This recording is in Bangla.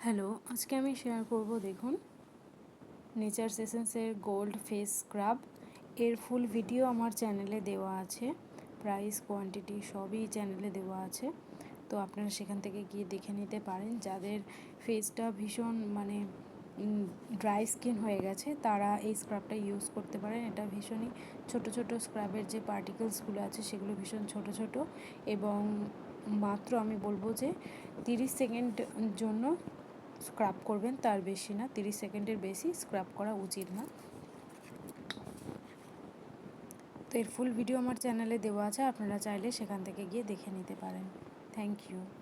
হ্যালো, আজকে আমি শেয়ার করব দেখুন নেচার সেসেন্সের গোল্ড ফেস স্ক্রাব। এর ফুল ভিডিও আমার চ্যানেলে দেওয়া আছে, প্রাইস কোয়ান্টিটি সবই চ্যানেলে দেওয়া আছে। তো আপনারা সেখান থেকে গিয়ে দেখে নিতে পারেন। যাদের ফেসটা ভীষণ ড্রাই স্কিন হয়ে গেছে তারা এই স্ক্রাবটা ইউজ করতে পারেন। এটা ভীষণই ছোট ছোট স্ক্রাবের যে পার্টিকেলসগুলো আছে সেগুলো ভীষণ ছোট ছোট এবং মাত্র আমি বলবো যে 30 সেকেন্ড জন্য স্ক্রাব করবেন, তার বেশি না। 30 সেকেন্ডের বেশি স্ক্রাব করা উচিত না। তো এর ফুল ভিডিও আমার চ্যানেলে দেওয়া আছে, আপনারা চাইলে সেখান থেকে গিয়ে দেখে নিতে পারেন। Thank you.